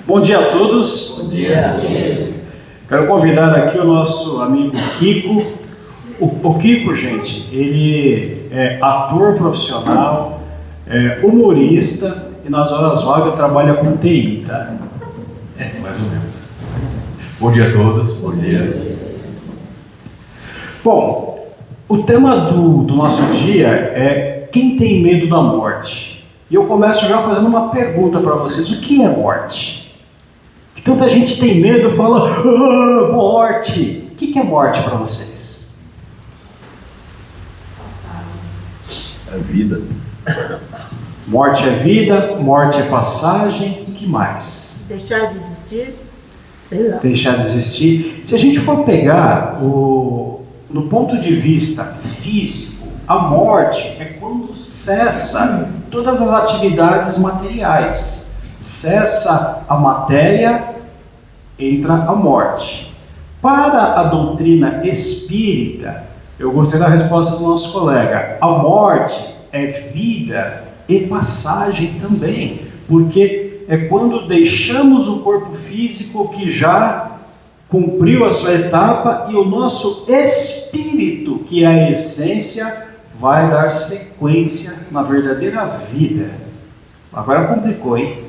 Bom dia a todos. Bom dia. Quero convidar aqui o nosso amigo Kiko. O Kiko, gente, ele é ator profissional, humorista e nas horas vagas trabalha com TI, tá? Mais ou menos. Bom dia a todos. Bom dia. Bom, o tema do nosso dia é quem tem medo da morte. E eu começo já fazendo uma pergunta para vocês: o que é morte? Tanta gente tem medo, fala, morte. O que é morte para vocês? É vida. Morte é vida, morte é passagem, o que mais? Deixar de existir? Sei lá. Deixar de existir. Se a gente for pegar no ponto de vista físico, a morte é quando cessa todas as atividades materiais. Cessa a matéria, entra a morte. Para a doutrina espírita, eu gostei da resposta do nosso colega, a morte é vida e passagem também, porque é quando deixamos o corpo físico que já cumpriu a sua etapa e o nosso espírito, que é a essência, vai dar sequência na verdadeira vida. Agora complicou, hein?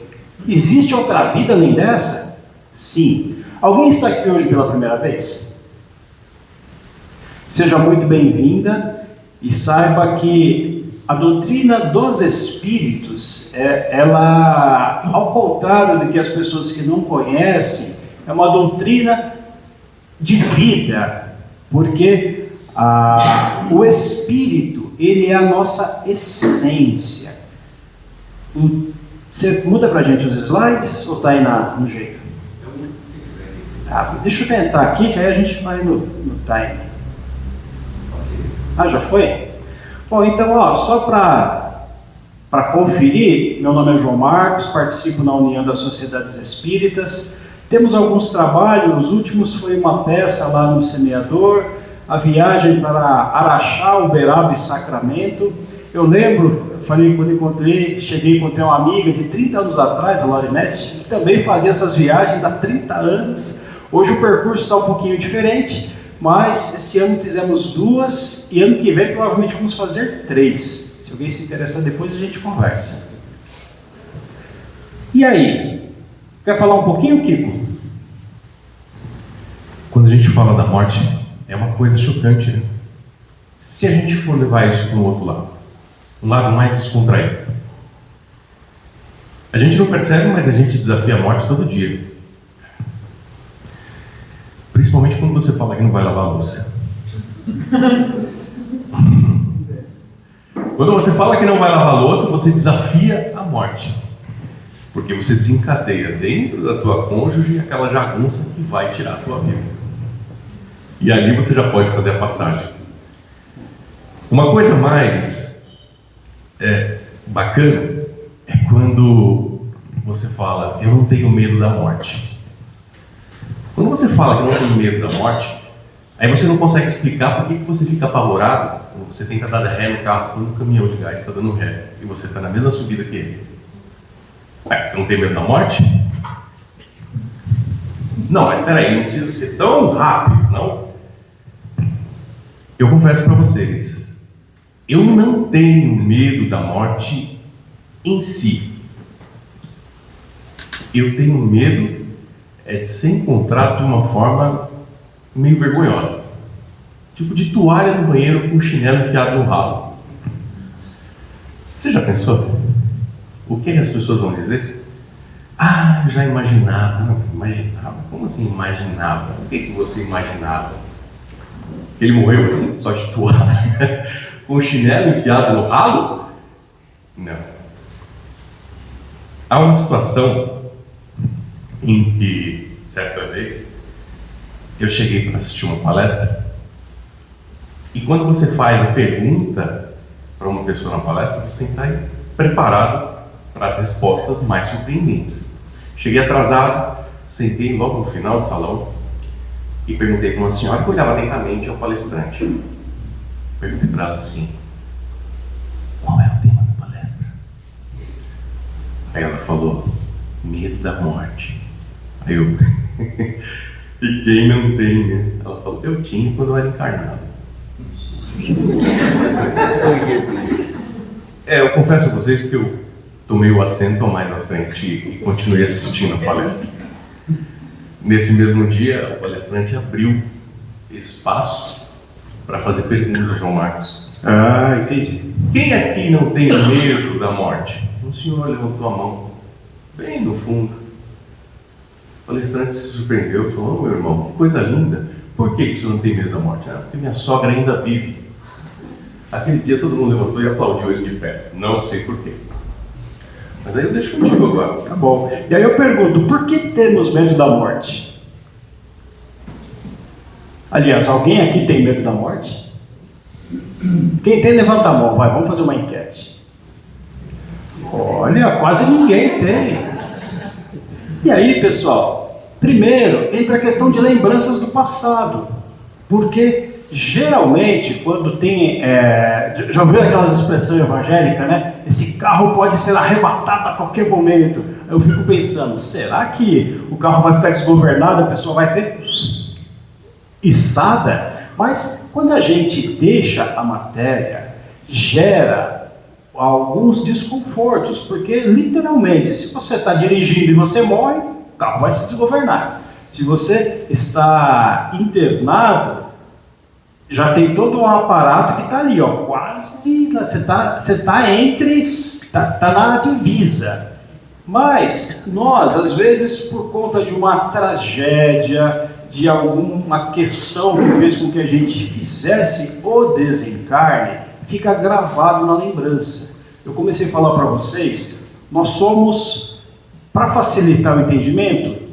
Existe outra vida além dessa? Sim. Alguém está aqui hoje pela primeira vez? Seja muito bem-vinda e saiba que a doutrina dos espíritos, ela, ao contrário do que as pessoas que não conhecem, é uma doutrina de vida, porque o espírito, ele é a nossa essência. Você muda pra gente os slides ou está aí no jeito? Deixa eu tentar aqui, que aí a gente vai no time. Já foi? Bom, então, só para conferir, meu nome é João Marcos, participo na União das Sociedades Espíritas. Temos alguns trabalhos, os últimos foi uma peça lá no Semeador, a viagem para Araxá, Uberaba e Sacramento. Eu lembro, falei quando encontrei uma amiga de 30 anos atrás, a Laurinete, que também fazia essas viagens há 30 anos. Hoje o percurso está um pouquinho diferente, mas esse ano fizemos 2 e ano que vem provavelmente vamos fazer 3. Se alguém se interessar, depois a gente conversa. E aí? Quer falar um pouquinho, Kiko? Quando a gente fala da morte, é uma coisa chocante, né? Se a gente for levar isso para um outro lado, um lado mais descontraído, a gente não percebe, mas a gente desafia a morte todo dia. Principalmente quando você fala que não vai lavar a louça. Quando você fala que não vai lavar a louça, você desafia a morte. Porque você desencadeia dentro da tua cônjuge aquela jagunça que vai tirar a tua vida. E ali você já pode fazer a passagem. Uma coisa mais bacana é quando você fala, eu não tenho medo da morte. Quando você fala que não tem medo da morte, aí você não consegue explicar por que você fica apavorado quando você tenta dar ré no carro quando o caminhão de gás está dando ré e você está na mesma subida que ele. Você não tem medo da morte? Não, mas espera aí, não precisa ser tão rápido, não? Eu confesso para vocês, eu não tenho medo da morte em si. Eu tenho medo de ser encontrado de uma forma meio vergonhosa. Tipo de toalha no banheiro com o chinelo enfiado no ralo. Você já pensou? O que as pessoas vão dizer? Já imaginava. Não, imaginava? Como assim imaginava? O que você imaginava? Ele morreu assim, só de toalha, com o chinelo enfiado no ralo? Não. Há uma situação em que, certa vez, eu cheguei para assistir uma palestra e quando você faz a pergunta para uma pessoa na palestra, você tem que estar preparado para as respostas mais surpreendentes. Cheguei atrasado, sentei logo no final do salão e perguntei para uma senhora que olhava atentamente ao palestrante. Perguntei para ela assim, qual é o tema da palestra? Aí ela falou, medo da morte. Aí eu, e quem não tem, né? Ela falou, eu tinha quando eu era encarnado. Eu confesso a vocês que eu tomei o assento mais à frente e continuei assistindo a palestra. Nesse mesmo dia, o palestrante abriu espaço para fazer perguntas ao João Marcos. Ah, entendi. Quem aqui não tem medo da morte? O senhor levantou a mão, bem no fundo. O palestrante se surpreendeu e falou, meu irmão, que coisa linda. Por que o senhor não tem medo da morte? Ah, porque minha sogra ainda vive. Aquele dia todo mundo levantou e aplaudiu ele de pé. Não sei por quê. Mas aí eu deixo contigo agora. Tá bom. E aí eu pergunto, por que temos medo da morte? Aliás, alguém aqui tem medo da morte? Quem tem, levanta a mão, vai, vamos fazer uma enquete. Olha, quase ninguém tem. E aí, pessoal, primeiro entra a questão de lembranças do passado. Porque geralmente, quando tem, já ouviu aquelas expressões evangélicas, né? Esse carro pode ser arrebatado a qualquer momento. Eu fico pensando, será que o carro vai ficar desgovernado, a pessoa vai ter içada? Mas quando a gente deixa a matéria, gera alguns desconfortos, porque literalmente, se você está dirigindo e você morre, o carro vai se desgovernar. Se você está internado, já tem todo um aparato que está ali, ó, quase, você está entre, está na divisa. Mas nós, às vezes, por conta de uma tragédia, de alguma questão que fez com que a gente fizesse o desencarne, fica gravado na lembrança. Eu comecei a falar para vocês, nós somos, para facilitar o entendimento,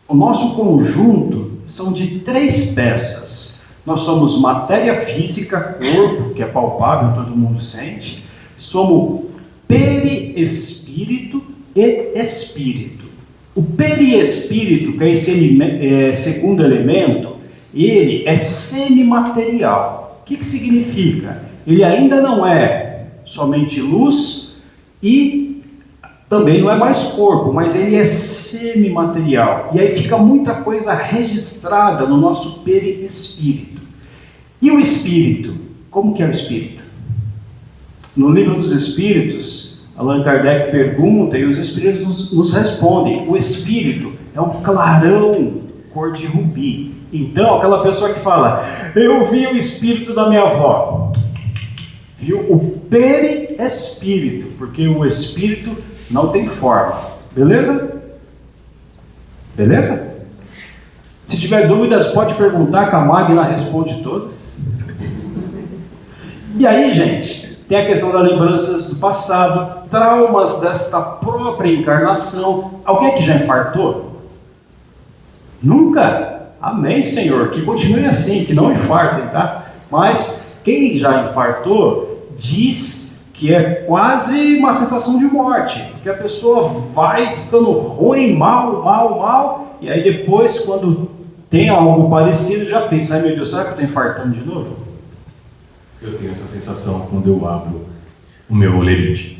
o nosso conjunto são de 3 peças. Nós somos matéria física, corpo, que é palpável, todo mundo sente. Somos perispírito e espírito. O perispírito, que é esse segundo elemento, ele é semimaterial. O que significa? Ele ainda não é somente luz e também não é mais corpo, mas ele é semimaterial. E aí fica muita coisa registrada no nosso perispírito. E o espírito? Como que é o espírito? No livro dos Espíritos, Allan Kardec pergunta e os Espíritos nos respondem. O espírito é um clarão cor de rubi. Então, aquela pessoa que fala, eu vi o espírito da minha avó. Viu o perispírito, porque o espírito não tem forma. Beleza? Beleza? Se tiver dúvidas, pode perguntar, que a Magna responde todas. E aí, gente, tem a questão das lembranças do passado, traumas desta própria encarnação. Alguém aqui já infartou? Nunca? Amém, Senhor, que continue assim, que não infartem, tá? Mas quem já infartou diz que é quase uma sensação de morte, porque a pessoa vai ficando ruim, mal, e aí depois, quando tem algo parecido, já pensa, ai meu Deus, será que eu estou infartando de novo? Eu tenho essa sensação quando eu abro o meu olerite.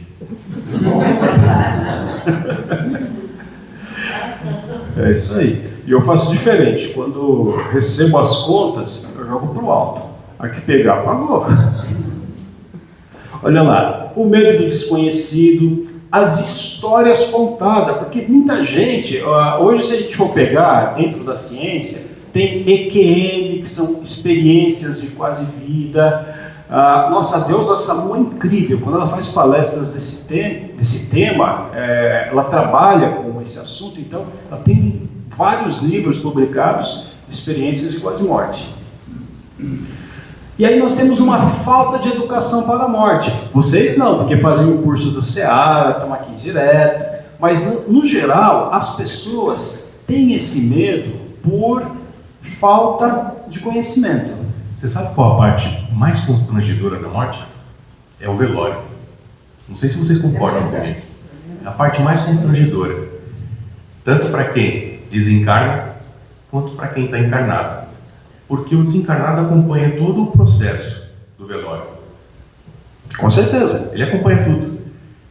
É isso aí. E eu faço diferente. Quando recebo as contas, eu jogo pro alto. A que pegar, pagou. Olha lá, o medo do desconhecido, as histórias contadas, porque muita gente, hoje se a gente for pegar dentro da ciência, tem EQM, que são experiências de quase vida. Nossa deusa Samu é incrível, quando ela faz palestras desse tema, ela trabalha com esse assunto, então ela tem vários livros publicados de experiências de quase morte. E aí nós temos uma falta de educação para a morte. Vocês não, porque fazem o curso do Seara, estão aqui direto, mas no geral as pessoas têm esse medo por falta de conhecimento. Você sabe qual a parte mais constrangedora da morte? É o velório. Não sei se vocês concordam comigo. É a parte mais constrangedora. Tanto para quem desencarna, quanto para quem está encarnado. Porque o desencarnado acompanha todo o processo do velório. Com certeza. Ele acompanha tudo.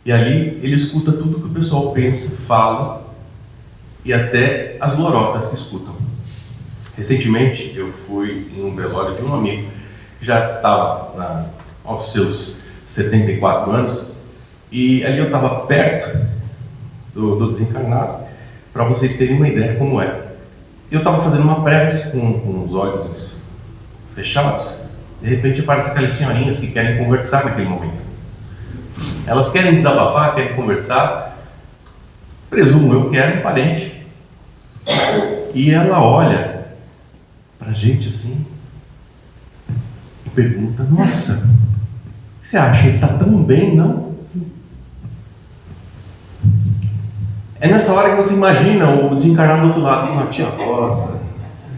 E ali ele escuta tudo que o pessoal pensa, fala. e até as lorotas que escutam. Recentemente eu fui em um velório de um amigo que já estava aos seus 74 anos, e ali eu estava perto do desencarnado, para vocês terem uma ideia como é. Eu estava fazendo uma prece com os olhos fechados, de repente aparecem aquelas senhorinhas que querem conversar naquele momento. Elas querem desabafar, querem conversar, presumo eu que era um parente. E ela olha para a gente assim e pergunta: nossa, o que você acha? Ele está tão bem, não? É nessa hora que você imagina o desencarnado do outro lado. Fala: tia Rosa,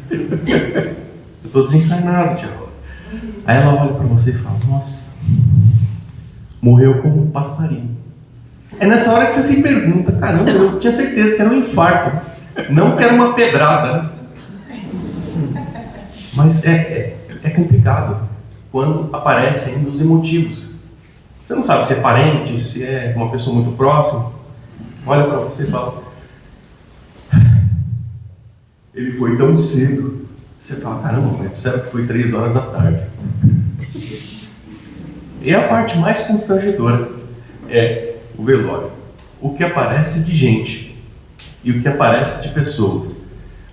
eu estou desencarnado, tia Rosa. Aí ela olha para você e fala: nossa, morreu como um passarinho. É nessa hora que você se pergunta: caramba, eu tinha certeza que era um infarto, não que era uma pedrada. Mas é complicado quando aparecem os emotivos. Você não sabe se é parente, se é uma pessoa muito próxima. Olha para você e fala: ele foi tão cedo. Você fala: caramba, mas disseram que foi 3 horas da tarde. E a parte mais constrangedora é o velório. O que aparece de gente e o que aparece de pessoas.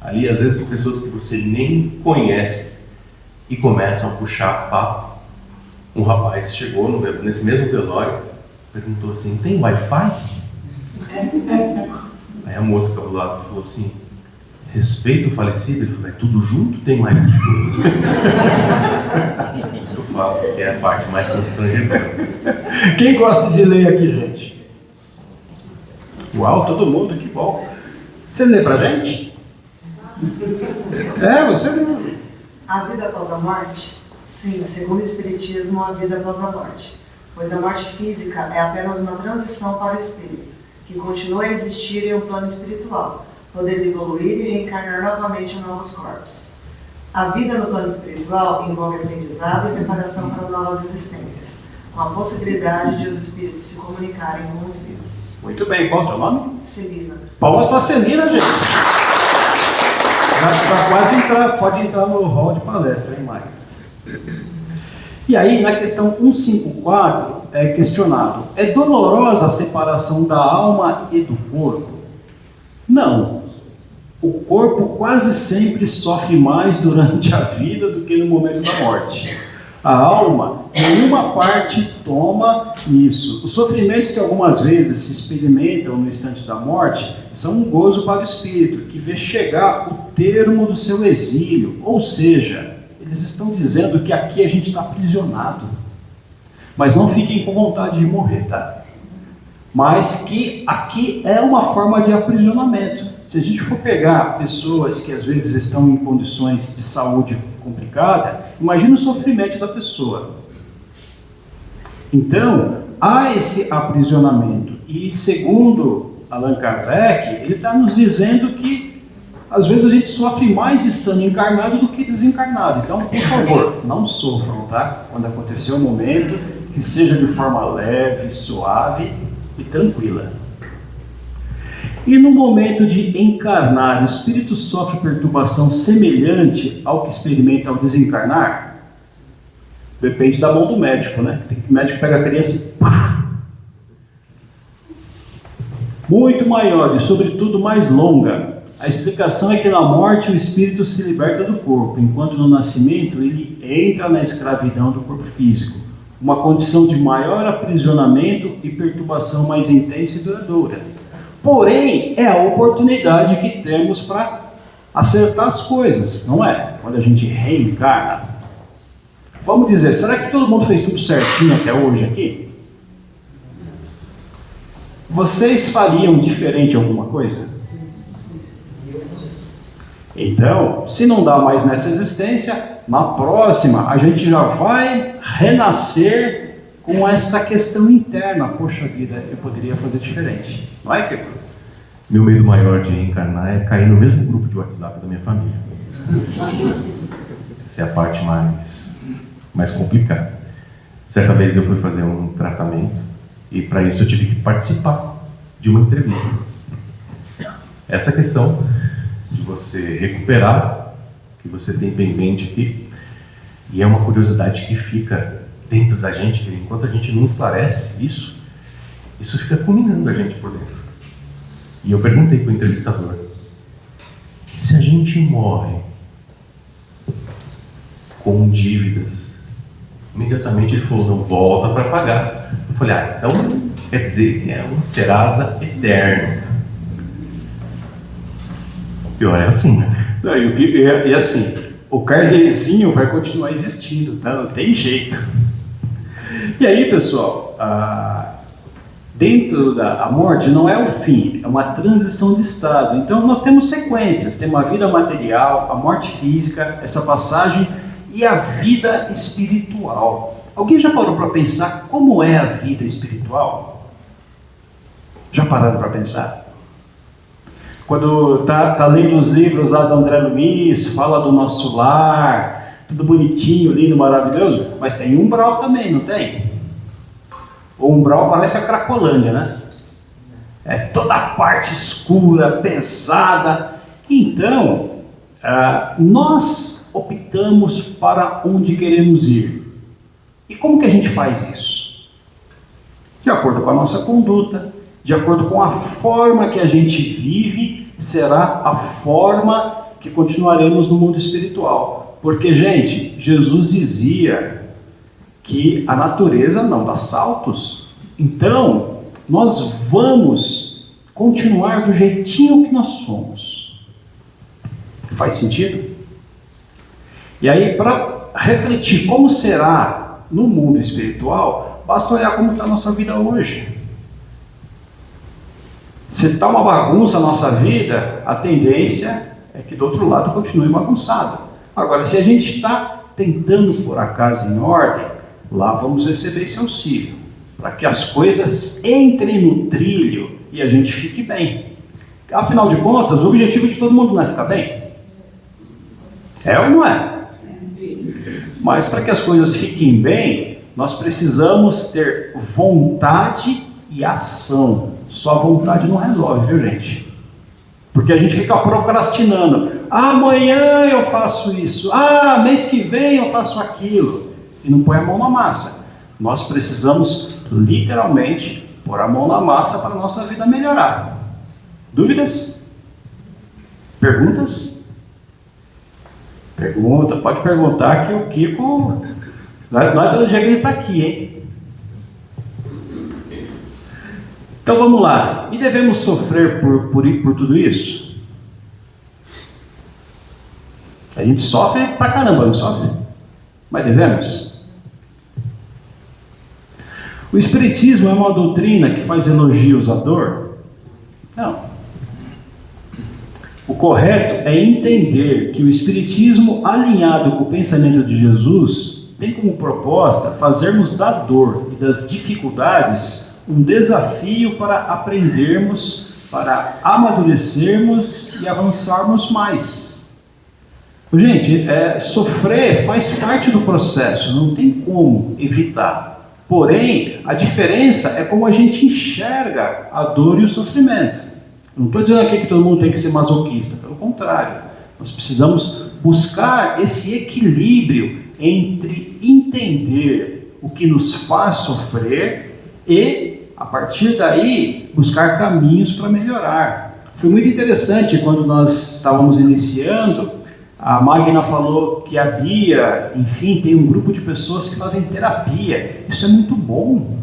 Ali, às vezes, pessoas que você nem conhece e começam a puxar papo. Um rapaz chegou nesse mesmo velório, perguntou assim: tem Wi-Fi? Aí a moça do lado falou assim: respeito o falecido? Ele falou: é tudo junto? Tem mais junto? Isso que eu falo, que é a parte mais constrangedora. Quem gosta de ler aqui, gente? Uau, todo mundo, que bom. Você lê pra gente? Você lê. A vida após a morte? Sim, segundo o Espiritismo, a vida após a morte. Pois a morte física é apenas uma transição para o espírito, que continua a existir em um plano espiritual, podendo evoluir e reencarnar novamente em novos corpos. A vida no plano espiritual envolve aprendizado e preparação para novas existências, com a possibilidade de os espíritos se comunicarem com os vivos. Muito bem, qual é o teu nome? Celina. Palmas para Celina, gente. Já quase pode entrar no hall de palestra, hein, Maia? E aí, na questão 154, é questionado: é dolorosa a separação da alma e do corpo? Não. O corpo quase sempre sofre mais durante a vida do que no momento da morte. A alma, nenhuma parte toma isso. Os sofrimentos que algumas vezes se experimentam no instante da morte são um gozo para o espírito, que vê chegar o termo do seu exílio. Ou seja, eles estão dizendo que aqui a gente está aprisionado. Mas não fiquem com vontade de morrer, tá? Mas que aqui é uma forma de aprisionamento. Se a gente for pegar pessoas que às vezes estão em condições de saúde complicada, imagina o sofrimento da pessoa. Então, há esse aprisionamento. E segundo Allan Kardec, ele está nos dizendo que às vezes a gente sofre mais estando encarnado do que desencarnado. Então, por favor, não sofram, tá? Quando acontecer o momento, que seja de forma leve, suave e tranquila. E no momento de encarnar, o espírito sofre perturbação semelhante ao que experimenta ao desencarnar? Depende da mão do médico, né? O médico pega a criança e pá! Muito maior e, sobretudo, mais longa. A explicação é que na morte o espírito se liberta do corpo, enquanto no nascimento ele entra na escravidão do corpo físico. Uma condição de maior aprisionamento e perturbação mais intensa e duradoura. Porém, é a oportunidade que temos para acertar as coisas, não é? Quando a gente reencarna. Vamos dizer, será que todo mundo fez tudo certinho até hoje aqui? Vocês fariam diferente alguma coisa? Então, se não dá mais nessa existência, na próxima a gente já vai renascer com essa questão interna. Poxa vida, eu poderia fazer diferente. Não é, Kiko? Meu medo maior de reencarnar é cair no mesmo grupo de WhatsApp da minha família. Essa é a parte mais complicada. Certa vez eu fui fazer um tratamento e para isso eu tive que participar de uma entrevista. essa questão de você recuperar o que você tem pendente aqui. E é uma curiosidade que fica dentro da gente, que enquanto a gente não esclarece isso fica culminando a gente por dentro. E eu perguntei para o entrevistador, se a gente morre com dívidas, imediatamente ele falou, não, volta para pagar. Eu falei, então quer dizer, é um Serasa eterno. O pior é assim, né? Não, e assim, o carnezinho vai continuar existindo, tá? Não tem jeito. E aí, pessoal, dentro da morte não é o fim, é uma transição de estado. Então nós temos sequências, temos a vida material, a morte física, essa passagem e a vida espiritual. Alguém já parou para pensar como é a vida espiritual? Já pararam para pensar? Quando tá lendo os livros lá do André Luiz, fala do nosso lar, tudo bonitinho, lindo, maravilhoso, mas tem umbral também, não tem? O umbral parece a Cracolândia, né? É toda a parte escura, pesada. Então, nós optamos para onde queremos ir. E como que a gente faz isso? De acordo com a nossa conduta, de acordo com a forma que a gente vive, será a forma que continuaremos no mundo espiritual. Porque, gente, Jesus dizia que a natureza não dá saltos. Então, nós vamos continuar do jeitinho que nós somos. Faz sentido? E aí, para refletir como será no mundo espiritual, basta olhar como está a nossa vida hoje. Se está uma bagunça a nossa vida, a tendência é que do outro lado continue bagunçado. Agora, se a gente está tentando pôr a casa em ordem, lá vamos receber esse auxílio, para que as coisas entrem no trilho e a gente fique bem. Afinal de contas, o objetivo de todo mundo não é ficar bem? É ou não é? Mas para que as coisas fiquem bem, nós precisamos ter vontade e ação. Só vontade não resolve, viu, gente? Porque a gente fica procrastinando. Amanhã eu faço isso. Mês que vem eu faço aquilo. E não põe a mão na massa. Nós precisamos, literalmente, pôr a mão na massa para a nossa vida melhorar. Dúvidas? Perguntas? Pergunta, pode perguntar que o Kiko... Nós todo dia que ele está aqui, hein? Então vamos lá. E devemos sofrer por tudo isso? A gente sofre pra caramba, não sofre? Mas devemos? O Espiritismo é uma doutrina que faz elogios à dor? Não. O correto é entender que o Espiritismo, alinhado com o pensamento de Jesus, tem como proposta fazermos da dor e das dificuldades um desafio para aprendermos, para amadurecermos e avançarmos mais. Gente, sofrer faz parte do processo, não tem como evitar. Porém, a diferença é como a gente enxerga a dor e o sofrimento. Eu não estou dizendo aqui que todo mundo tem que ser masoquista, pelo contrário. Nós precisamos buscar esse equilíbrio entre entender o que nos faz sofrer e, a partir daí, buscar caminhos para melhorar. Foi muito interessante quando nós estávamos iniciando, a Magna falou que a Bia, enfim, tem um grupo de pessoas que fazem terapia. Isso é muito bom,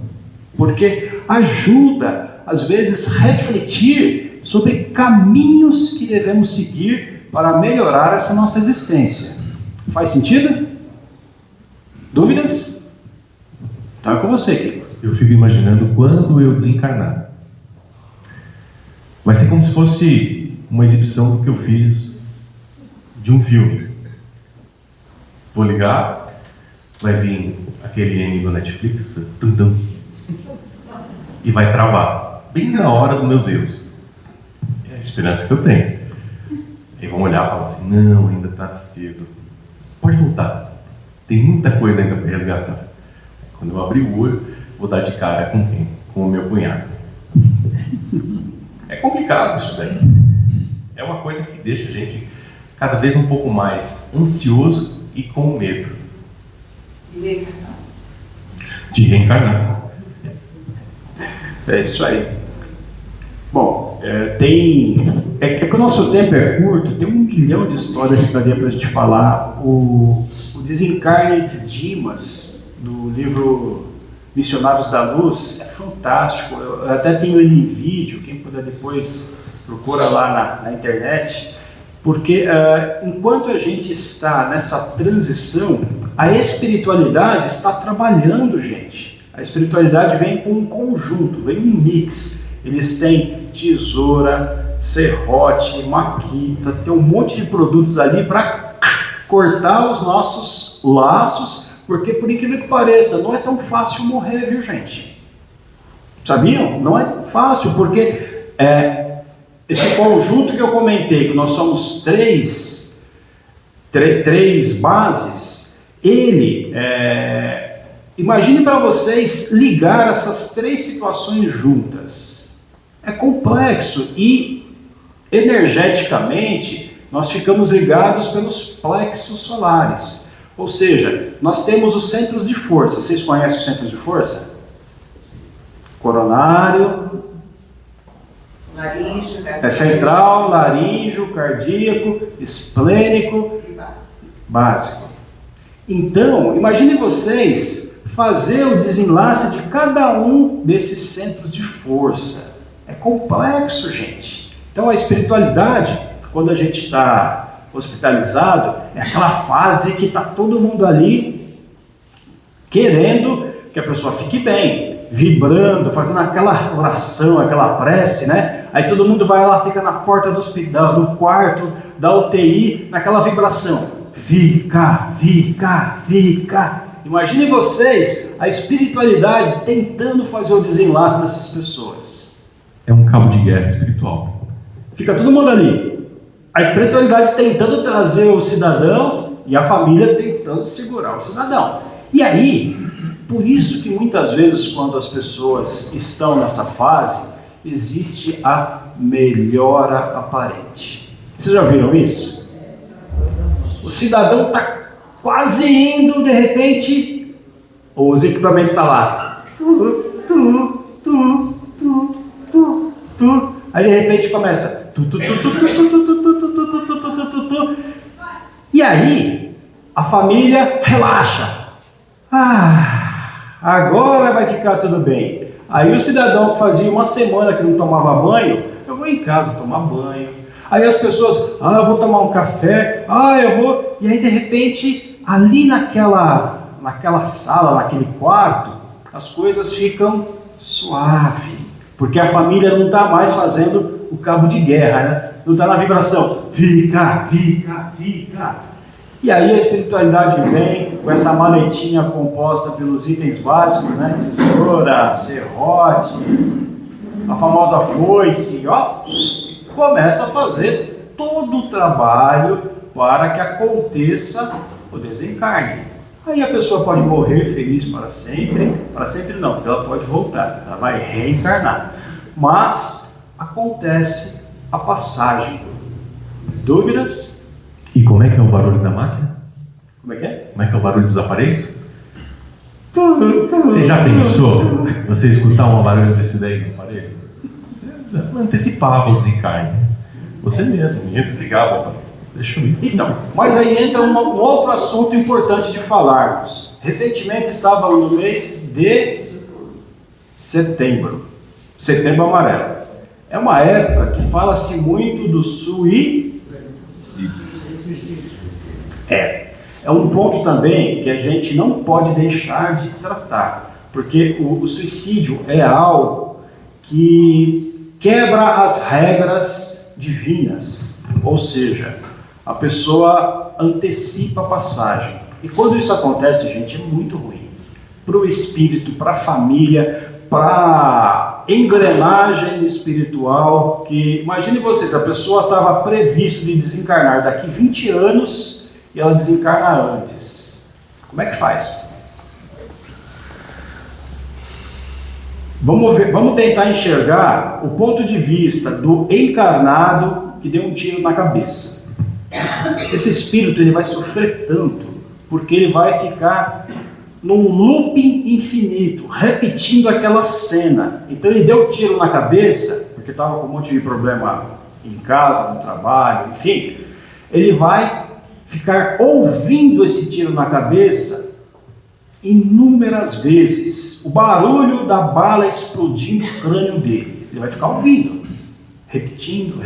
porque ajuda, às vezes, refletir sobre caminhos que devemos seguir para melhorar essa nossa existência. Faz sentido? Dúvidas? Então é com você, Kiko. Eu fico imaginando quando eu desencarnar. Vai ser como se fosse uma exibição do que eu fiz de um filme. Vou ligar, vai vir aquele M do Netflix, e vai travar, bem na hora dos meus erros. É a esperança que eu tenho. Aí vão olhar e falar assim, não, ainda está cedo. Pode voltar. Tem muita coisa ainda para resgatar. Quando eu abrir o olho, vou dar de cara com quem? Com o meu cunhado. É complicado isso daí. coisa que deixa a gente cada vez um pouco mais ansioso e com medo de reencarnar. É isso aí. Bom, é que o nosso tempo é curto, tem 1 milhão de histórias que daria para a gente falar. O desencarne de Dimas, do livro Missionários da Luz, é fantástico. Eu até tenho ele em vídeo, quem puder depois procura lá na internet, porque enquanto a gente está nessa transição, a espiritualidade está trabalhando, gente. A espiritualidade vem com um conjunto, vem um mix. Eles têm tesoura, serrote, maquita, tem um monte de produtos ali para cortar os nossos laços, porque por incrível que pareça, não é tão fácil morrer, viu, gente? Sabiam? Não é fácil, porque esse conjunto que eu comentei, que nós somos três bases, imagine para vocês ligar essas 3 situações juntas. É complexo e energeticamente nós ficamos ligados pelos plexos solares. Ou seja, nós temos os centros de força. Vocês conhecem os centros de força? Coronário, laríngeo, central, laríngeo, cardíaco, esplênico e básico. Então, imagine vocês fazer o desenlace de cada um desses centros de força. É complexo, gente. Então a espiritualidade, quando a gente está hospitalizado, é aquela fase que está todo mundo ali querendo que a pessoa fique bem, vibrando, fazendo aquela oração, aquela prece, né? Aí todo mundo vai lá, fica na porta do hospital, do quarto, da UTI, naquela vibração. Fica. Imagine vocês, a espiritualidade tentando fazer o desenlace dessas pessoas. É um cabo de guerra espiritual. Fica todo mundo ali. A espiritualidade tentando trazer o cidadão e a família tentando segurar o cidadão. E aí, por isso que muitas vezes quando as pessoas estão nessa fase, existe a melhora aparente. Vocês já viram isso? O cidadão está quase indo, de repente, os equipamentos estão lá. Aí de repente começa. E aí a família relaxa. Agora vai ficar tudo bem. Aí o cidadão que fazia 1 semana que não tomava banho, eu vou em casa tomar banho. Aí as pessoas, eu vou tomar um café, eu vou. E aí de repente, ali naquela sala, naquele quarto, as coisas ficam suaves. Porque a família não está mais fazendo o cabo de guerra, né? Não está na vibração. Fica. E aí a espiritualidade vem com essa maletinha composta pelos itens básicos, né? Tesoura, serrote, a famosa foice, começa a fazer todo o trabalho para que aconteça o desencarne. Aí a pessoa pode morrer feliz para sempre não, porque ela pode voltar, ela vai reencarnar. Mas acontece a passagem. Dúvidas? E como é que é o barulho da máquina? Como é que é? Como é que é o barulho dos aparelhos? Você já pensou você escutar um barulho desse daí no aparelho? Já antecipava o desencarne. Você mesmo ia desligar o aparelho. Deixa eu ir. Então, mas aí entra um outro assunto importante de falarmos. Recentemente estava no mês de setembro amarelo. É uma época que fala-se muito do suicídio. É um ponto também que a gente não pode deixar de tratar, porque o suicídio é algo que quebra as regras divinas, ou seja, a pessoa antecipa a passagem. E quando isso acontece, gente, é muito ruim. Para o espírito, para a família, para a engrenagem espiritual, que imagine vocês, a pessoa estava previsto de desencarnar daqui 20 anos e ela desencarna antes. Como é que faz? Vamos tentar enxergar o ponto de vista do encarnado que deu um tiro na cabeça. Esse espírito ele vai sofrer tanto, porque ele vai ficar num looping infinito, repetindo aquela cena. Então ele deu um tiro na cabeça, porque estava com um monte de problema em casa, no trabalho, enfim. Ele vai ficar ouvindo esse tiro na cabeça inúmeras vezes. O barulho da bala explodindo o crânio dele. Ele vai ficar ouvindo. Repetindo,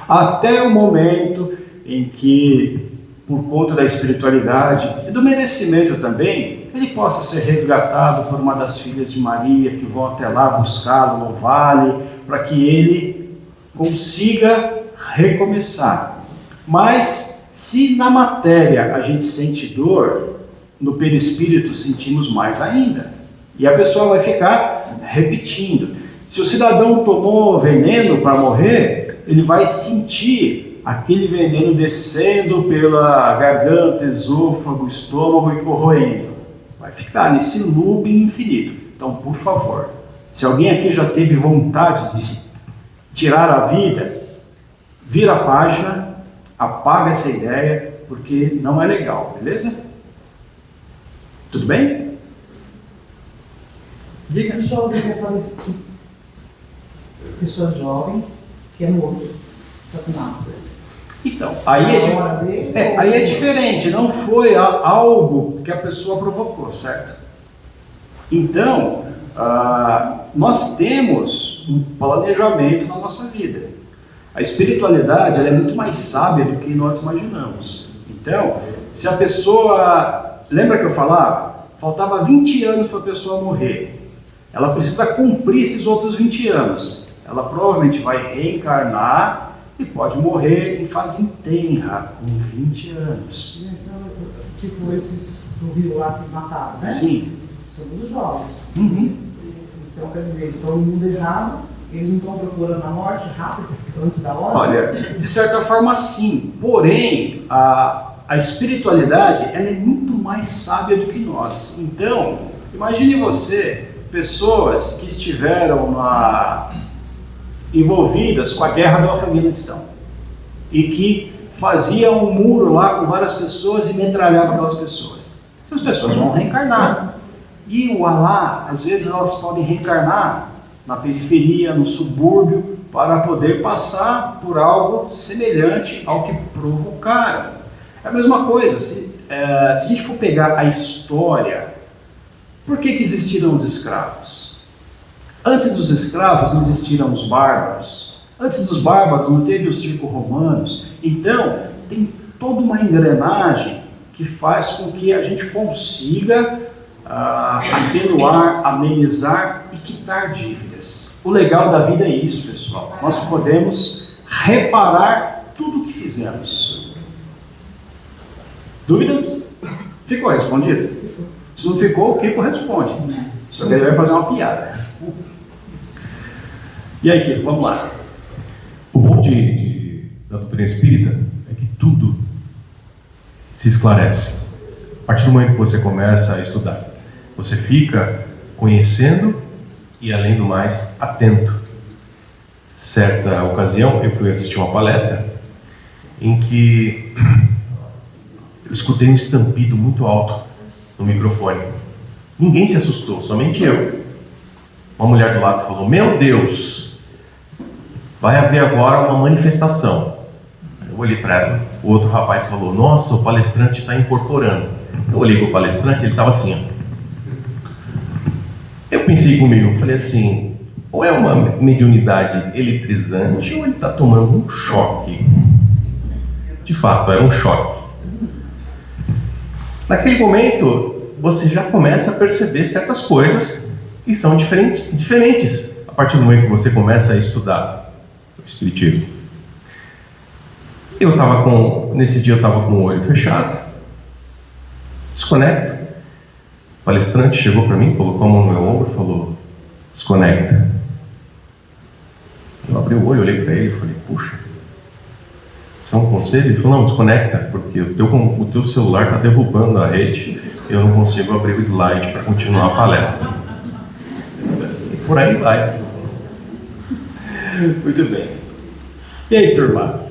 até o momento em que, por conta da espiritualidade e do merecimento também, ele possa ser resgatado por uma das filhas de Maria, que vão até lá buscá-lo no vale, para que ele consiga recomeçar. Mas, se na matéria a gente sente dor, no perispírito sentimos mais ainda. E a pessoa vai ficar repetindo. Se o cidadão tomou veneno para morrer, ele vai sentir aquele veneno descendo pela garganta, esôfago, estômago e corroendo. Vai ficar nesse looping infinito. Então, por favor, se alguém aqui já teve vontade de tirar a vida, vira a página, apaga essa ideia, porque não é legal, beleza? Tudo bem? Diga. Jovem que é falecido. Pessoa jovem que é morto, assassinado. Então, aí é diferente, não foi algo que a pessoa provocou, certo? Então, nós temos um planejamento na nossa vida. A espiritualidade ela é muito mais sábia do que nós imaginamos. Então, se a pessoa... Lembra que eu falava? Faltava 20 anos para a pessoa morrer. Ela precisa cumprir esses outros 20 anos. Ela provavelmente vai reencarnar e pode morrer em fase tenra, com 20 anos. Então, tipo esses do Rio lá que mataram, né? Sim. São todos jovens. Uhum. Então, quer dizer, eles estão no mundo errado, eles não estão procurando a morte rápido, antes da hora? Olha, de certa forma sim. Porém, a espiritualidade ela é muito mais sábia do que nós. Então, imagine você... pessoas que estiveram envolvidas com a guerra do Afeganistão e que faziam um muro lá com várias pessoas e metralhavam aquelas pessoas. Essas pessoas vão reencarnar. E o Alá, às vezes elas podem reencarnar na periferia, no subúrbio, para poder passar por algo semelhante ao que provocaram. É a mesma coisa, se a gente for pegar a história. Por que existiram os escravos? Antes dos escravos não existiram os bárbaros. Antes dos bárbaros não teve os circo-romanos. Então, tem toda uma engrenagem que faz com que a gente consiga atenuar, amenizar e quitar dívidas. O legal da vida é isso, pessoal. Nós podemos reparar tudo o que fizemos. Dúvidas? Ficou respondido? Se não ficou, o Kiko responde. Só que ele vai fazer uma piada. E aí, Kiko, vamos lá. O bom da doutrina espírita é que tudo se esclarece. A partir do momento que você começa a estudar, você fica conhecendo e, além do mais, atento. Certa ocasião, eu fui assistir uma palestra em que eu escutei um estampido muito alto no microfone. Ninguém se assustou, somente eu. Uma mulher do lado falou: "Meu Deus, vai haver agora uma manifestação." Eu olhei para ela, o outro rapaz falou: "Nossa, o palestrante está incorporando." Eu olhei para o palestrante, ele estava assim, ó. Eu pensei comigo, falei assim: ou é uma mediunidade eletrizante ou ele está tomando um choque. De fato, era um choque. Naquele momento, você já começa a perceber certas coisas que são diferentes a partir do momento que você começa a estudar o espiritismo. Nesse dia eu estava com o olho fechado, desconecta. O palestrante chegou para mim, colocou a mão no meu ombro e falou: "Desconecta." Eu abri o olho, olhei para ele e falei: "Puxa, isso é um conselho?" Ele falou: "Não, desconecta, porque o teu celular está derrubando a rede, eu não consigo abrir o slide para continuar a palestra." E por aí vai. Muito bem. E aí, turma?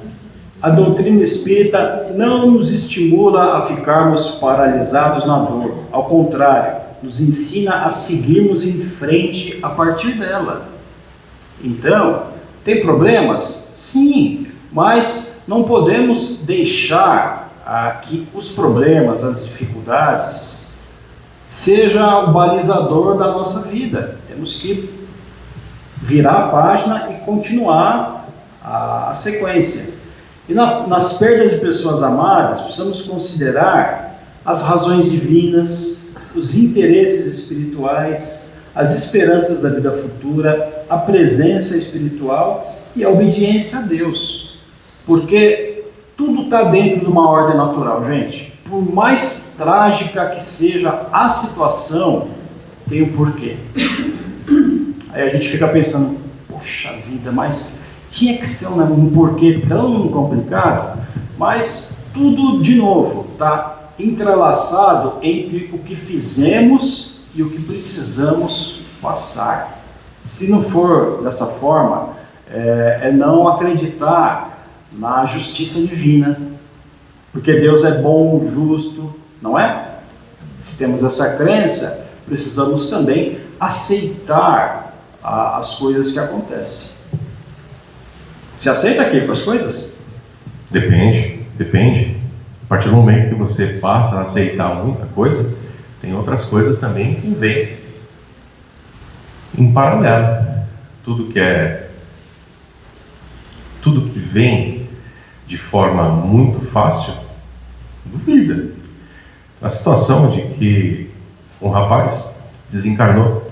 A doutrina espírita não nos estimula a ficarmos paralisados na dor. Ao contrário, nos ensina a seguirmos em frente a partir dela. Então, tem problemas? Sim, mas não podemos deixar que os problemas, as dificuldades, seja o balizador da nossa vida. Temos que virar a página e continuar a sequência. E nas perdas de pessoas amadas, precisamos considerar as razões divinas, os interesses espirituais, as esperanças da vida futura, a presença espiritual e a obediência a Deus. Porque tudo está dentro de uma ordem natural, gente. Por mais trágica que seja a situação, tem um porquê. Aí a gente fica pensando, poxa vida, mas tinha que ser um porquê tão complicado? Mas tudo, de novo, está entrelaçado entre o que fizemos e o que precisamos passar. Se não for dessa forma, é não acreditar na justiça divina, porque Deus é bom, justo, não é? Se temos essa crença, precisamos também aceitar as coisas que acontecem. Você aceita aqui com as coisas? Depende. A partir do momento que você passa a aceitar muita coisa, tem outras coisas também que vêm em paralelo. Tudo que vem de forma muito fácil, duvida. A situação de que um rapaz desencarnou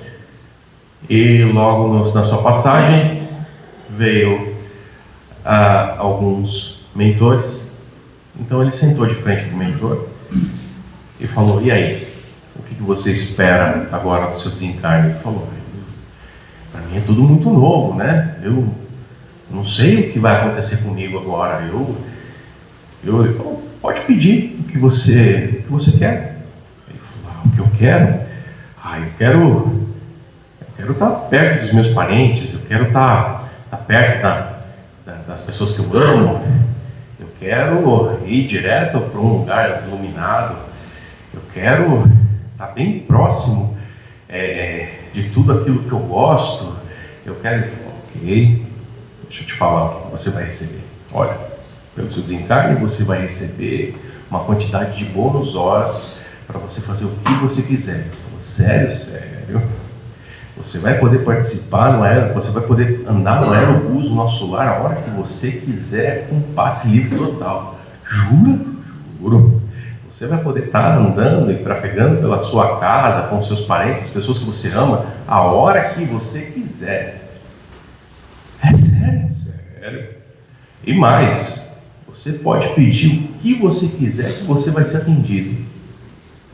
e logo na sua passagem veio alguns mentores. Então ele sentou de frente para o mentor e falou: e aí, o que você espera agora do seu desencarne? Ele falou: para mim é tudo muito novo, né? Eu não sei o que vai acontecer comigo agora. Ele falou: pode pedir o que você quer. Ele falou: o que eu quero? Eu quero estar perto dos meus parentes, eu quero estar perto das pessoas que eu amo, eu quero ir direto para um lugar iluminado, eu quero estar bem próximo de tudo aquilo que eu gosto. Eu quero. Ok, deixa eu te falar o que você vai receber. Olha, pelo seu desencarne você vai receber uma quantidade de bônus horas para você fazer o que você quiser. Sério? Você vai poder participar você vai poder andar no aerobus do nosso lar a hora que você quiser, com passe livre total. Jura? Juro. Você vai poder estar andando e trafegando pela sua casa, com seus parentes, as pessoas que você ama, a hora que você quiser. É sério? Sério. E mais, você pode pedir o que você quiser que você vai ser atendido.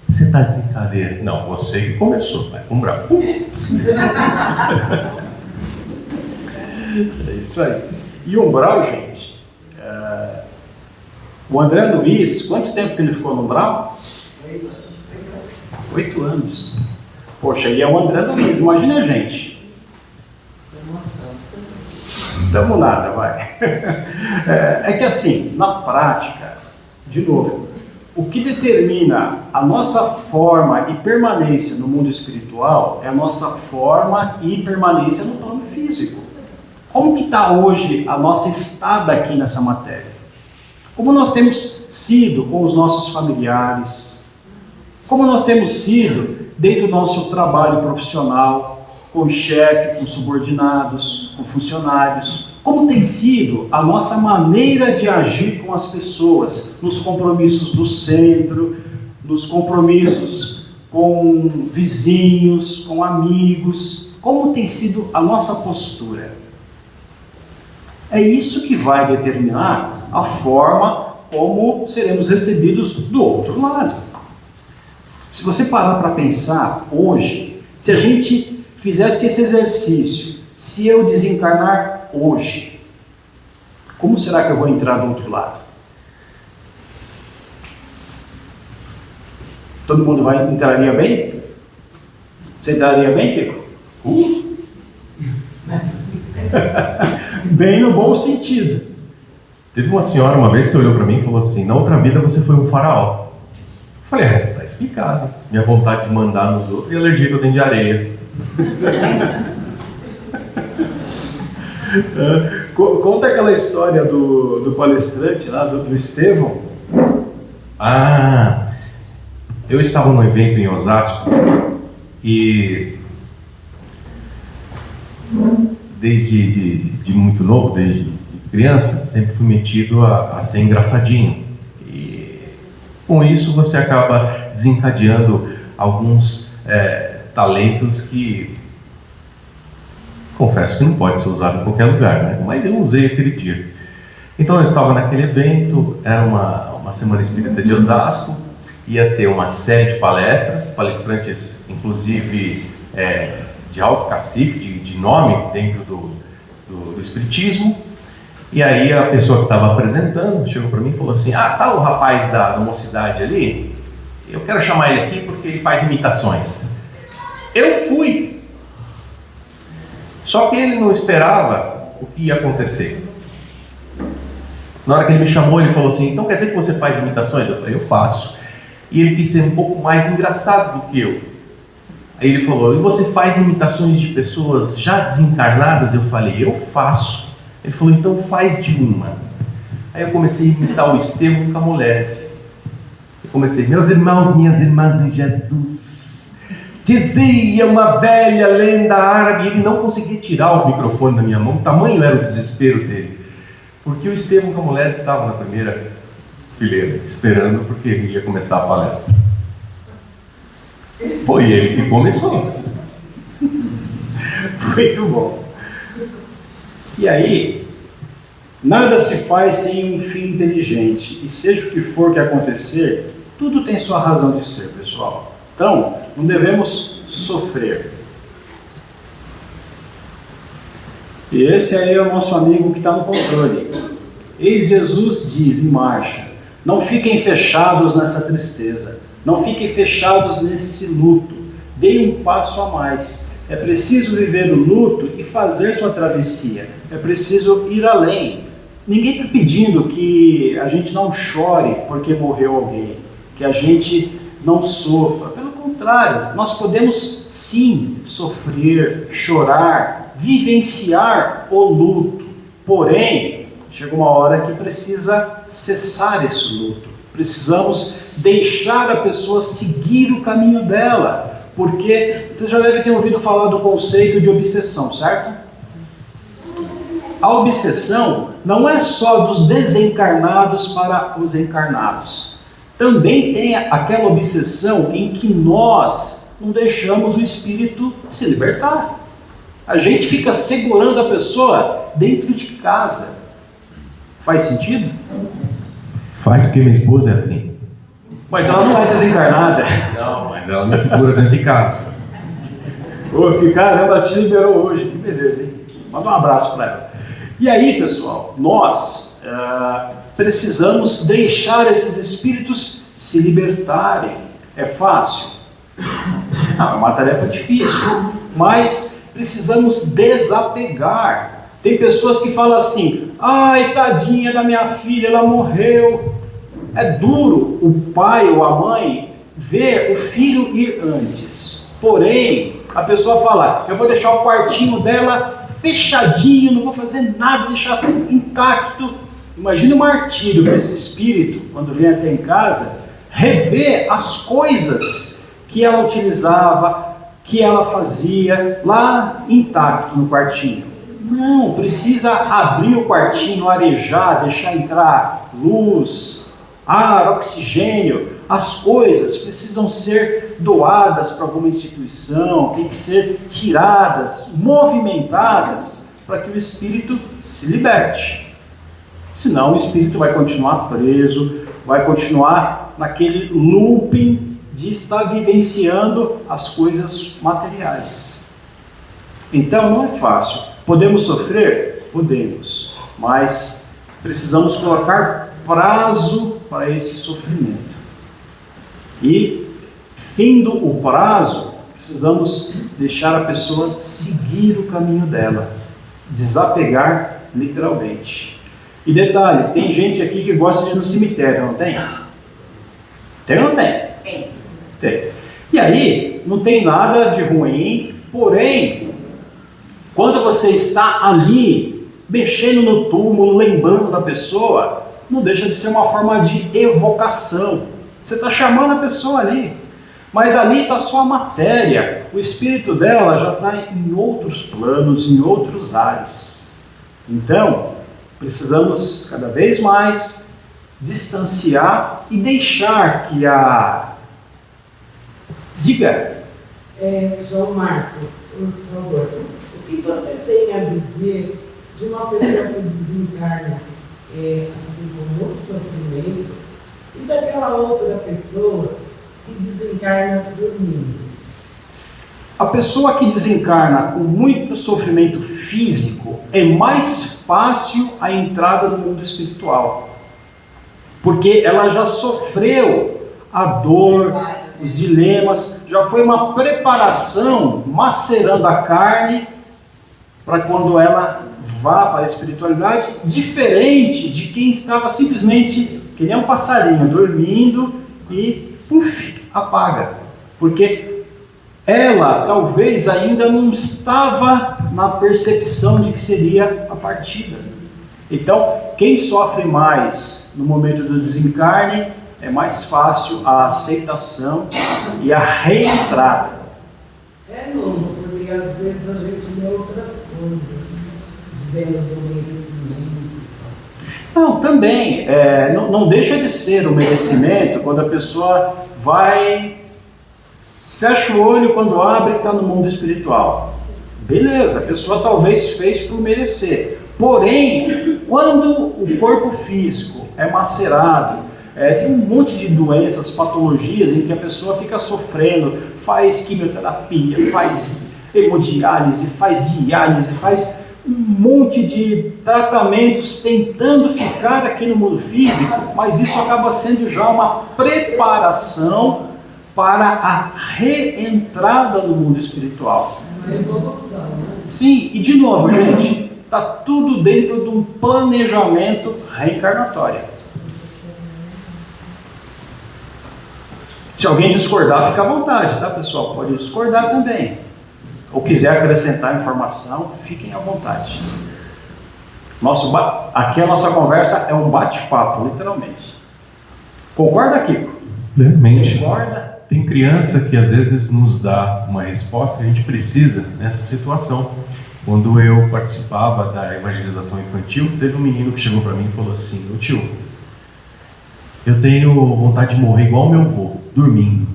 Você está de brincadeira? Não, você que começou, vai com bravo. É isso aí. E o umbral, gente, o André Luiz, quanto tempo que ele ficou no umbral? 8 anos. Poxa, e é o André Luiz, imagina a gente. Tamo nada, vai. É que assim, na prática, de novo, o que determina a nossa forma e permanência no mundo espiritual é a nossa forma e permanência no plano físico. Como que está hoje a nossa estada aqui nessa matéria? Como nós temos sido com os nossos familiares? Como nós temos sido dentro do nosso trabalho profissional, com o chefe, com subordinados, com funcionários? Como tem sido a nossa maneira de agir com as pessoas, nos compromissos do centro, nos compromissos com vizinhos, com amigos? Como tem sido a nossa postura? É isso que vai determinar a forma como seremos recebidos do outro lado. Se você parar para pensar hoje, se a gente fizesse esse exercício, se eu desencarnar hoje, como será que eu vou entrar do outro lado? Todo mundo entraria bem? Você entraria bem, Kiko? Bem no bom sentido. Teve uma senhora uma vez que olhou para mim e falou assim: na outra vida você foi um faraó. Eu falei: tá explicado. Minha vontade de mandar nos outros e a alergia que eu tenho de areia. Conta aquela história do palestrante lá, do Estevão. Eu estava num evento em Osasco e desde muito novo, desde criança, sempre fui metido a ser engraçadinho. E com isso você acaba desencadeando alguns talentos que confesso que não pode ser usado em qualquer lugar, né? Mas eu usei aquele dia. Então eu estava naquele evento, era uma semana espírita de Osasco, ia ter uma série de palestrantes inclusive de alto cacife, de nome dentro do espiritismo. E aí a pessoa que estava apresentando chegou para mim e falou assim: tá o rapaz da mocidade ali, eu quero chamar ele aqui porque ele faz imitações. Eu fui. Só que ele não esperava o que ia acontecer. Na hora que ele me chamou, ele falou assim: então quer dizer que você faz imitações? Eu falei: eu faço. E ele quis ser um pouco mais engraçado do que eu. Aí ele falou: e você faz imitações de pessoas já desencarnadas? Eu falei: eu faço. Ele falou: então faz de uma. Aí eu comecei a imitar o Estevão Camolese. Eu comecei: meus irmãos, minhas irmãs em Jesus, dizia uma velha lenda árabe. Ele não conseguia tirar o microfone da minha mão, o tamanho era o desespero dele. Porque o Estevão Camolese estava na primeira fileira, esperando porque ele ia começar a palestra. Foi ele que começou. Muito bom. E aí, nada se faz sem um fim inteligente. E seja o que for que acontecer, tudo tem sua razão de ser, pessoal. Então, não devemos sofrer. E esse aí é o nosso amigo que está no controle. Eis Jesus diz em marcha: não fiquem fechados nessa tristeza, não fiquem fechados nesse luto, deem um passo a mais. É preciso viver o luto e fazer sua travessia, é preciso ir além. Ninguém está pedindo que a gente não chore porque morreu alguém, que a gente não sofra. Pelo contrário, nós podemos sim sofrer, chorar, vivenciar o luto. Porém, chega uma hora que precisa cessar esse luto. Precisamos deixar a pessoa seguir o caminho dela. Porque você já deve ter ouvido falar do conceito de obsessão, certo? A obsessão não é só dos desencarnados para os encarnados. Também tem aquela obsessão em que nós não deixamos o espírito se libertar. A gente fica segurando a pessoa dentro de casa. Faz sentido? Faz, porque minha esposa é assim. Mas ela não é desencarnada. Não, mas ela me segura dentro de casa. Ô, que caramba, te liberou hoje. Que beleza, hein? Manda um abraço para ela. E aí, pessoal, nós precisamos deixar esses espíritos se libertarem. É fácil? Não, é uma tarefa difícil, mas precisamos desapegar. Tem pessoas que falam assim: ai, tadinha da minha filha, ela morreu. É duro o pai ou a mãe ver o filho ir antes. Porém, a pessoa fala: eu vou deixar o quartinho dela fechadinho, não vou fazer nada, deixar tudo intacto. Imagina o martírio para esse espírito, quando vem até em casa, rever as coisas que ela utilizava, que ela fazia lá intacto no quartinho. Não, precisa abrir o quartinho, arejar, deixar entrar luz, ar, oxigênio. As coisas precisam ser doadas para alguma instituição, tem que ser tiradas, movimentadas, para que o espírito se liberte. Senão o espírito vai continuar preso, vai continuar naquele looping de estar vivenciando as coisas materiais. Então não é fácil. Podemos sofrer? Podemos. Mas precisamos colocar prazo para esse sofrimento. E, findo o prazo, precisamos deixar a pessoa seguir o caminho dela. Desapegar literalmente. E detalhe, tem gente aqui que gosta de ir no cemitério, não tem? Tem ou não tem? Tem. Tem. E aí, não tem nada de ruim, porém, quando você está ali, mexendo no túmulo, lembrando da pessoa, não deixa de ser uma forma de evocação. Você está chamando a pessoa ali, mas ali está só a matéria, o espírito dela já está em outros planos, em outros ares. Então, precisamos cada vez mais distanciar e deixar que a... Diga. João Marcos, por favor, o que você tem a dizer de uma pessoa que desencarna assim, com muito sofrimento e daquela outra pessoa que desencarna dormindo? A pessoa que desencarna com muito sofrimento físico é mais fácil a entrada no mundo espiritual, porque ela já sofreu a dor, os dilemas, já foi uma preparação macerando a carne para quando ela vá para a espiritualidade, diferente de quem estava simplesmente que nem um passarinho dormindo e puf, apaga, porque ela talvez ainda não estava na percepção de que seria a partida. Então, quem sofre mais no momento do desencarne, é mais fácil a aceitação e a reentrada. É novo, porque às vezes a gente lê outras coisas, dizendo do merecimento. Não, também, não deixa de ser o merecimento quando a pessoa vai, fecha o olho, quando abre e está no mundo espiritual. Beleza, a pessoa talvez fez por merecer. Porém, quando o corpo físico é macerado, tem um monte de doenças, patologias em que a pessoa fica sofrendo, faz quimioterapia, faz hemodiálise, faz diálise, faz um monte de tratamentos tentando ficar aqui no mundo físico, mas isso acaba sendo já uma preparação para a reentrada no mundo espiritual. Uma evolução, né? Sim, e de novo, gente, está tudo dentro de um planejamento reencarnatório. Se alguém discordar, fica à vontade, tá, pessoal? Pode discordar também. Ou quiser acrescentar informação, fiquem à vontade. Aqui a nossa conversa é um bate-papo, literalmente. Concorda, Kiko? Plenamente. Concorda? Tem criança que às vezes nos dá uma resposta que a gente precisa nessa situação. Quando eu participava da evangelização infantil, teve um menino que chegou para mim e falou assim: "Ô tio, eu tenho vontade de morrer igual meu avô, dormindo.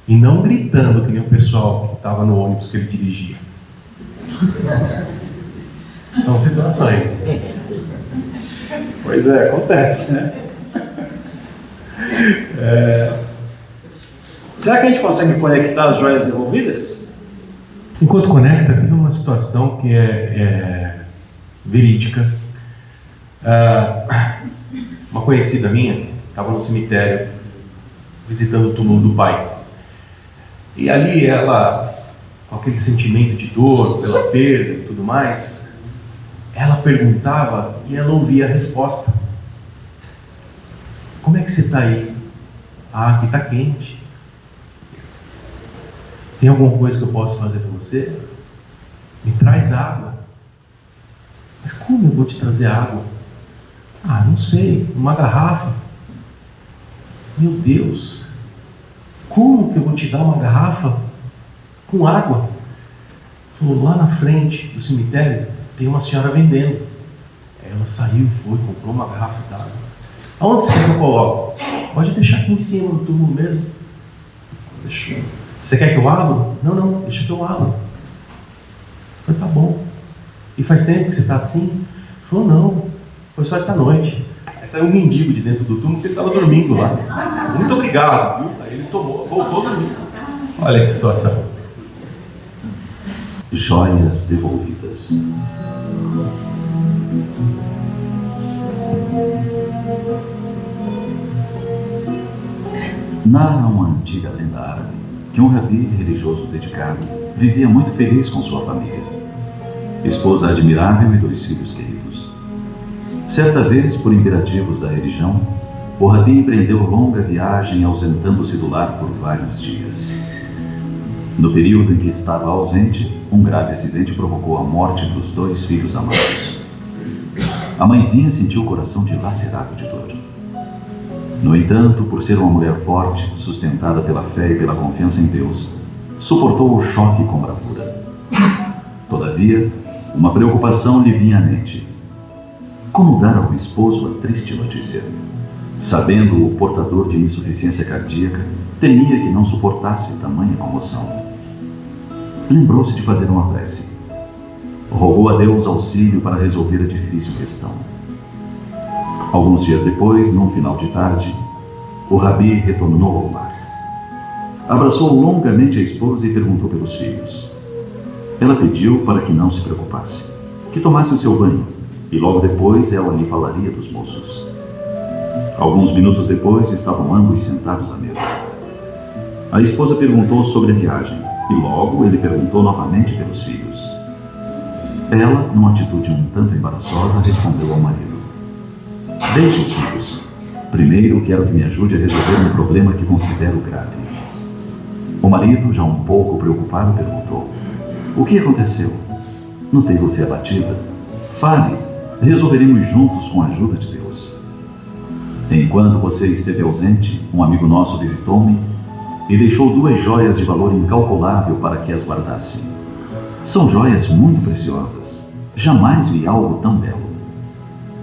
E não gritando que nem o pessoal que estava no ônibus que ele dirigia." São situações. Pois é, acontece, né? Será que a gente consegue conectar as joias devolvidas? Enquanto conecta, teve uma situação que é verídica. Uma conhecida minha estava no cemitério visitando o túmulo do pai. E ali ela, com aquele sentimento de dor pela perda e tudo mais, ela perguntava e ela ouvia a resposta. "Como é que você está aí?" "Ah, aqui está quente." "Tem alguma coisa que eu posso fazer por você?" "Me traz água." "Mas como eu vou te trazer água?" "Ah, não sei, uma garrafa." "Meu Deus, como que eu vou te dar uma garrafa com água?" Falou: "Lá na frente do cemitério tem uma senhora vendendo." Ela saiu, foi, comprou uma garrafa d'água. "Aonde você quer que eu coloque?" "Pode deixar aqui em cima no túmulo mesmo." Deixou. "Você quer que eu abro?" Não, deixa que eu abro." Falei: "Tá bom." "E faz tempo que você está assim?" Falou: "Não, foi só essa noite." Aí saiu um mendigo de dentro do túmulo porque ele estava dormindo lá. "Muito obrigado." Aí ele voltou a dormir. Olha que situação. Joias devolvidas. Narra uma antiga lenda árabe que um rabi religioso dedicado vivia muito feliz com sua família. esposa admirável e 2 filhos queridos. Certa vez, por imperativos da religião, o Rabi empreendeu longa viagem, ausentando-se do lar por vários dias. No período em que estava ausente, um grave acidente provocou a morte dos 2 filhos amados. A mãezinha sentiu o coração dilacerado de dor. No entanto, por ser uma mulher forte, sustentada pela fé e pela confiança em Deus, suportou o choque com bravura. Todavia, uma preocupação lhe vinha à mente. Como dar ao esposo a triste notícia? Sabendo o portador de insuficiência cardíaca, temia que não suportasse tamanha comoção. Lembrou-se de fazer uma prece. Rogou a Deus auxílio para resolver a difícil questão. Alguns dias depois, num final de tarde, o Rabi retornou ao lar. Abraçou longamente a esposa e perguntou pelos filhos. Ela pediu para que não se preocupasse, que tomasse o seu banho, e logo depois ela lhe falaria dos moços. Alguns minutos depois, estavam ambos sentados à mesa. A esposa perguntou sobre a viagem, e logo ele perguntou novamente pelos filhos. Ela, numa atitude um tanto embaraçosa, respondeu ao marido. Deixe os filhos. Primeiro quero que me ajude a resolver um problema que considero grave. O marido, já um pouco preocupado, perguntou. O que aconteceu? Notei você abatida. Fale, resolveremos juntos com a ajuda de Deus. Enquanto você esteve ausente, um amigo nosso visitou-me e deixou 2 joias de valor incalculável para que as guardasse. São joias muito preciosas. Jamais vi algo tão belo.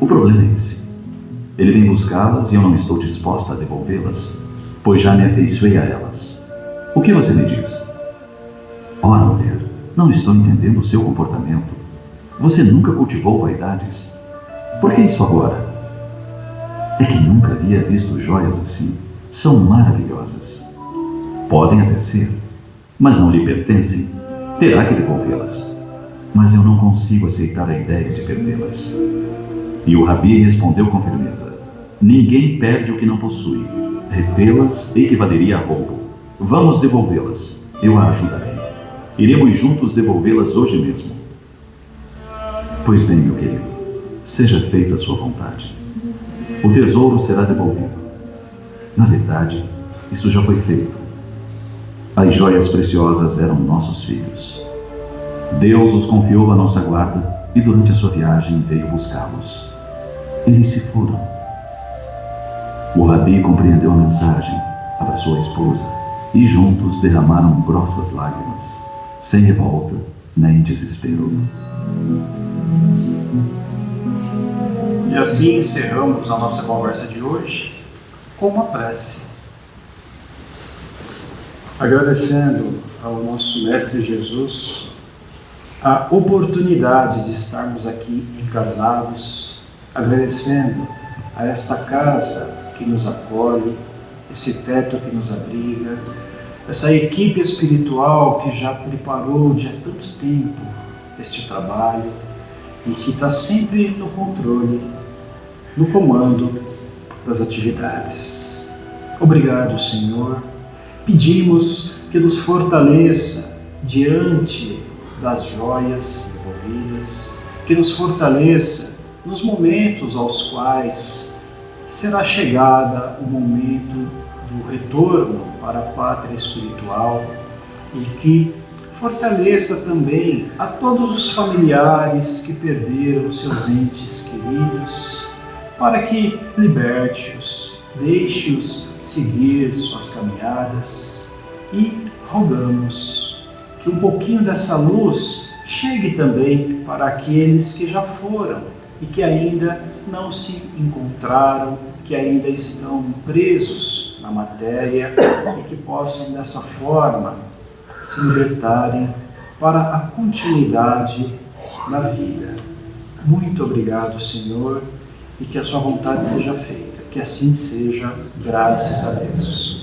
O problema é esse. Ele vem buscá-las e eu não estou disposta a devolvê-las, pois já me afeiçoei a elas. O que você me diz? Ora, mulher, não estou entendendo o seu comportamento. Você nunca cultivou vaidades. Por que isso agora? É que nunca havia visto joias assim. São maravilhosas. Podem até ser, mas não lhe pertencem. Terá que devolvê-las. Mas eu não consigo aceitar a ideia de perdê-las. E o Rabi respondeu com firmeza. Ninguém perde o que não possui. Retê-las equivaleria a roubo. Vamos devolvê-las. Eu a ajudarei. Iremos juntos devolvê-las hoje mesmo. Pois bem, meu querido, seja feita a sua vontade. O tesouro será devolvido. Na verdade, isso já foi feito. As joias preciosas eram nossos filhos. Deus os confiou à nossa guarda e durante a sua viagem veio buscá-los. Eles se foram. O Rabi compreendeu a mensagem, abraçou a esposa e juntos derramaram grossas lágrimas, sem revolta nem desespero. E assim encerramos a nossa conversa de hoje com uma prece. Agradecendo ao nosso Mestre Jesus a oportunidade de estarmos aqui encarnados, agradecendo a esta casa que nos acolhe, esse teto que nos abriga, essa equipe espiritual que já preparou de há tanto tempo este trabalho e que está sempre no controle, no comando das atividades. Obrigado, Senhor. Pedimos que nos fortaleça diante das joias devolvidas, que nos fortaleça nos momentos aos quais será chegada o momento do retorno para a pátria espiritual e que fortaleça também a todos os familiares que perderam seus entes queridos, para que liberte-os, deixe-os seguir suas caminhadas e rogamos que um pouquinho dessa luz chegue também para aqueles que já foram e que ainda não se encontraram, que ainda estão presos na matéria e que possam dessa forma se libertarem para a continuidade na vida. Muito obrigado, Senhor, e que a sua vontade seja feita. Que assim seja, graças a Deus.